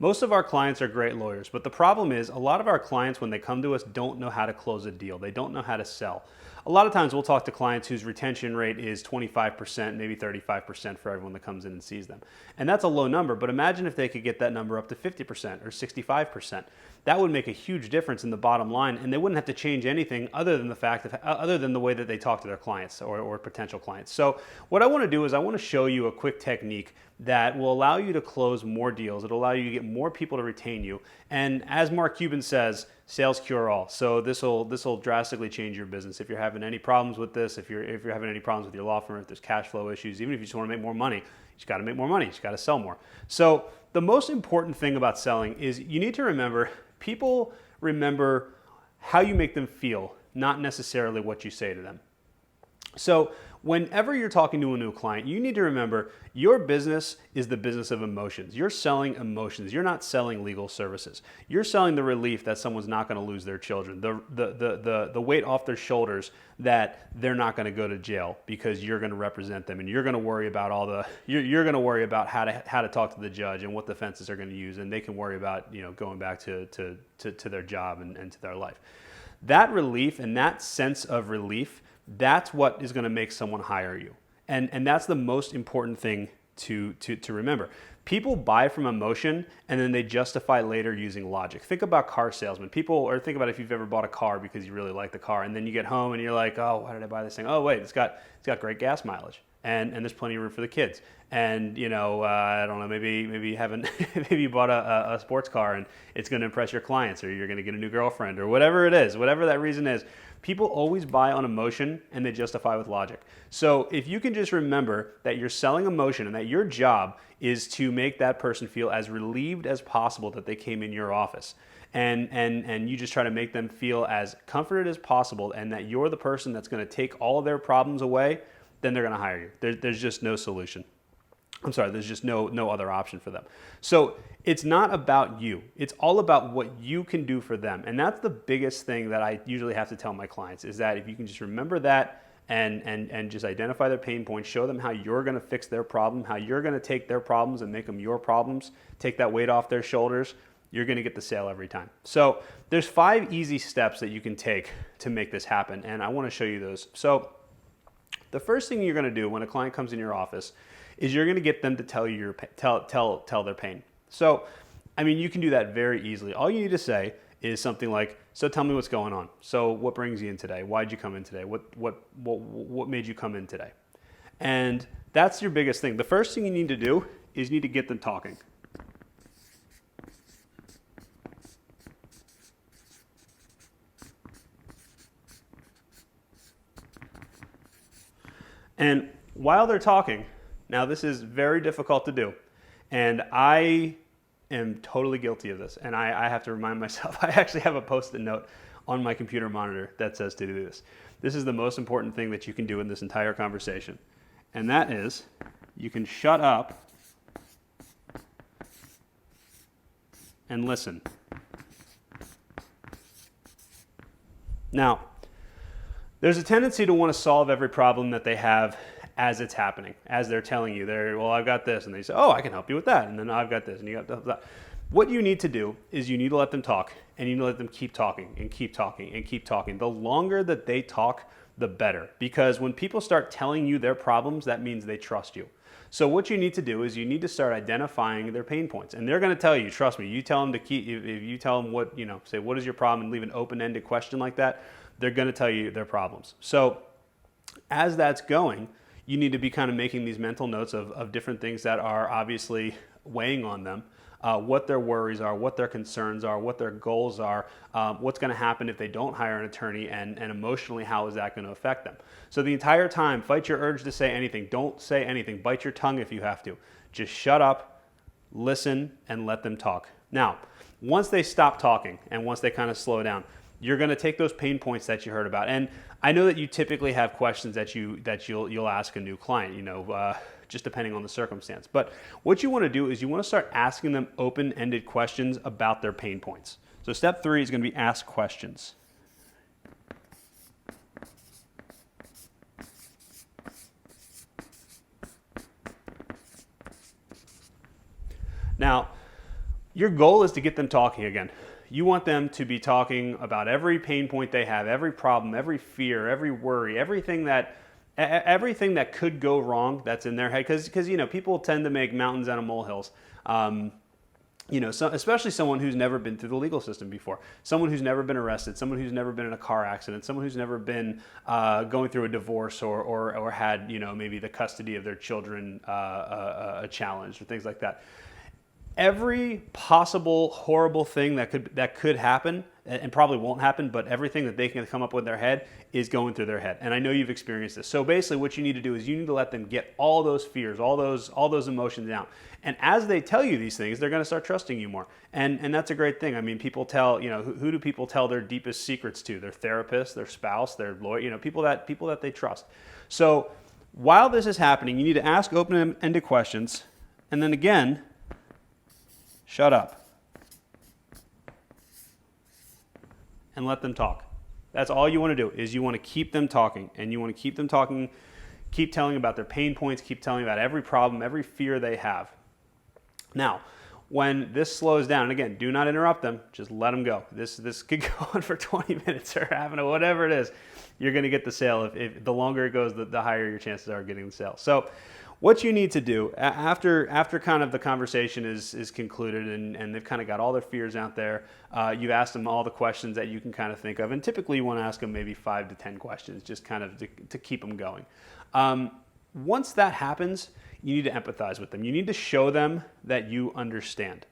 Most of our clients are great lawyers, but the problem is a lot of our clients, when they come to us, don't know how to close a deal. They don't know how to sell. A lot of times we'll talk to clients whose retention rate is 25%, maybe 35% for everyone that comes in and sees them. And that's a low number, but imagine if they could get that number up to 50% or 65%. That would make a huge difference in the bottom line, and they wouldn't have to change anything other than the way that they talk to their clients or potential clients. So what I want to do is I want to show you a quick technique that will allow you to close more deals. It'll allow you to get more people to retain you. And as Mark Cuban says, sales cure all. So this will drastically change your business. If you're having any problems with this, if you're having any problems with your law firm, if there's cash flow issues, even if you just want to make more money, you just got to make more money. You just got to sell more. So the most important thing about selling is you need to remember, people remember how you make them feel, not necessarily what you say to them. So whenever you're talking to a new client, you need to remember your business is the business of emotions. You're selling emotions. You're not selling legal services. You're selling the relief that someone's not going to lose their children, the weight off their shoulders that they're not going to go to jail because you're going to represent them, and you're going to worry about you're going to worry about how to talk to the judge and what defenses are going to use, and they can worry about going back to their job and to their life. That relief and that sense of relief, that's what is going to make someone hire you. And that's the most important thing to remember. People buy from emotion and then they justify later using logic. Think about car salesmen. Or think about if you've ever bought a car because you really like the car, and then you get home and you're like, oh, why did I buy this thing? Oh, wait, it's got great gas mileage. And there's plenty of room for the kids. And I don't know, maybe you haven't, maybe you bought a sports car and it's going to impress your clients, or you're going to get a new girlfriend, or whatever it is, whatever that reason is. People always buy on emotion and they justify with logic. So if you can just remember that you're selling emotion and that your job is to make that person feel as relieved as possible that they came in your office, and you just try to make them feel as comforted as possible, and that you're the person that's going to take all of their problems away, then they're going to hire you. There's just no solution. There's just no other option for them. So it's not about you. It's all about what you can do for them. And that's the biggest thing that I usually have to tell my clients, is that if you can just remember that and just identify their pain points, show them how you're going to fix their problem, how you're going to take their problems and make them your problems, take that weight off their shoulders, you're going to get the sale every time. So there's 5 easy steps that you can take to make this happen, and I want to show you those. So the first thing you're going to do when a client comes in your office is you're going to get them to tell you tell their pain. So, you can do that very easily. All you need to say is something like, so tell me what's going on. So what brings you in today? Why'd you come in today? What made you come in today? And that's your biggest thing. The first thing you need to do is you need to get them talking. And while they're talking, now this is very difficult to do, and I am totally guilty of this, and I have to remind myself. I actually have a Post-it note on my computer monitor that says to do this. This is the most important thing that you can do in this entire conversation, and that is you can shut up and listen. Now, there's a tendency to want to solve every problem that they have as it's happening, as they're telling you, well, I've got this, and they say, oh, I can help you with that, and then I've got this, and you got that. What you need to do is you need to let them talk, and you need to let them keep talking and keep talking and keep talking. The longer that they talk, the better, because when people start telling you their problems, that means they trust you. So what you need to do is you need to start identifying their pain points, and they're going to tell you, trust me, you tell them to keep, if you tell them say, what is your problem, and leave an open-ended question like that, they're going to tell you their problems. So as that's going, you need to be kind of making these mental notes of different things that are obviously weighing on them, what their worries are, what their concerns are, what their goals are, what's going to happen if they don't hire an attorney, and emotionally, how is that going to affect them. So the entire time, fight your urge to say anything. Don't say anything. Bite your tongue if you have to. Just shut up, listen, and let them talk. Now, once they stop talking and once they kind of slow down, you're going to take those pain points that you heard about. And I know that you typically have questions that you'll ask a new client, just depending on the circumstance. But what you want to do is you want to start asking them open-ended questions about their pain points. So step 3 is going to be ask questions. Now, Your goal is to get them talking again. You want them to be talking about every pain point they have, every problem, every fear, every worry, everything that could go wrong that's in their head. Because people tend to make mountains out of molehills. Especially someone who's never been through the legal system before, someone who's never been arrested, someone who's never been in a car accident, someone who's never been going through a divorce or had maybe the custody of their children challenged or things like that. Every possible horrible thing that could happen, and probably won't happen, but everything that they can come up with in their head is going through their head. And I know you've experienced this. So basically what you need to do is you need to let them get all those fears, all those emotions out. And as they tell you these things, they're going to start trusting you more. And that's a great thing. I mean, people tell, who do people tell their deepest secrets to? Their therapist, their spouse, their lawyer, people that they trust. So while this is happening, you need to ask open-ended questions. And then again, shut up and let them talk. That's all you want to do, is you want to keep them talking, and you want to keep them talking, keep telling about their pain points, keep telling about every problem, every fear they have. Now, when this slows down, and again, do not interrupt them, just let them go. This could go on for 20 minutes or half an hour, whatever it is, you're going to get the sale. If the longer it goes, the higher your chances are of getting the sale. So what you need to do after kind of the conversation is concluded and they've kind of got all their fears out there, you've asked them all the questions that you can kind of think of, and typically you want to ask them maybe 5 to 10 questions, just kind of to keep them going. Once that happens, you need to empathize with them. You need to show them that you understand.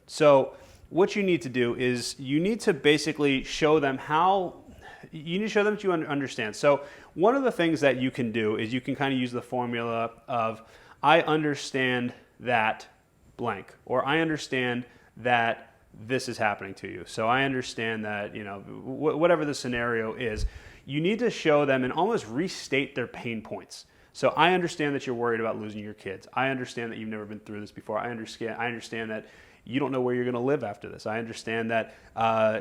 So what you need to do is you need to basically show them that you understand. So one of the things that you can do is you can kind of use the formula of, I understand that blank, or I understand that this is happening to you. So I understand that, whatever the scenario is, you need to show them and almost restate their pain points. So I understand that you're worried about losing your kids. I understand that you've never been through this before. I understand that you don't know where you're going to live after this. I understand that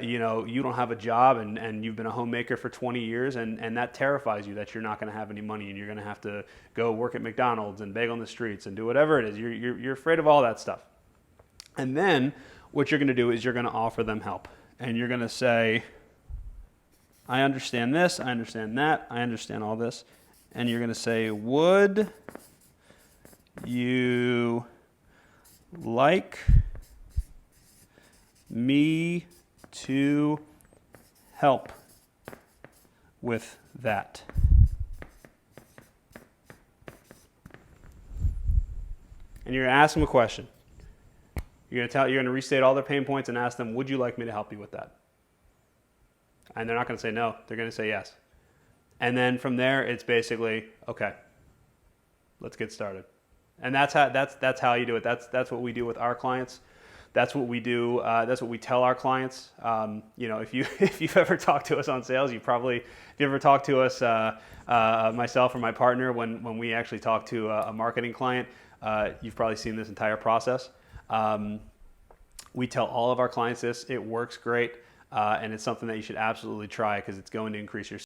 you don't have a job and you've been a homemaker for 20 years and that terrifies you, that you're not going to have any money and you're going to have to go work at McDonald's and beg on the streets and do whatever it is. You're afraid of all that stuff. And then what you're going to do is you're going to offer them help. And you're going to say, I understand this, I understand that, I understand all this. And you're going to say, would you like me to help with that? And you're going to ask them a question. You're going to restate all their pain points and ask them, would you like me to help you with that? And they're not going to say no. They're going to say yes. And then from there, it's basically, okay, let's get started. And that's how you do it. That's what we do with our clients. That's what we do. That's what we tell our clients. If you've ever talked to us on sales, if you ever talked to us, myself or my partner, when we actually talk to a marketing client, you've probably seen this entire process. We tell all of our clients this. It works great, and it's something that you should absolutely try because it's going to increase your